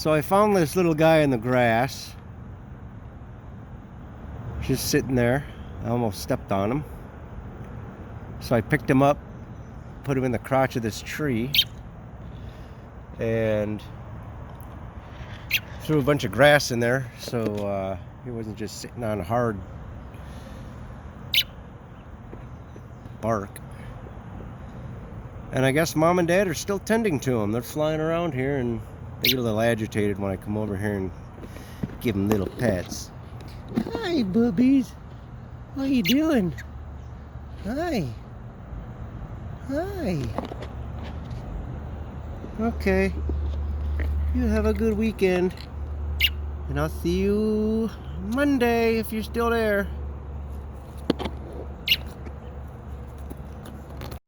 So I found this little guy in the grass, just sitting there. I almost stepped on him. So I picked him up, put him in the crotch of this tree, and threw a bunch of grass in there so he wasn't just sitting on hard bark. And I guess Mom and Dad are still tending to him. They're flying around here, and they get a little agitated when I come over here and give them little pets. Hi, boobies. What are you doing? Hi. Hi. Okay. You have a good weekend. And I'll see you Monday if you're still there.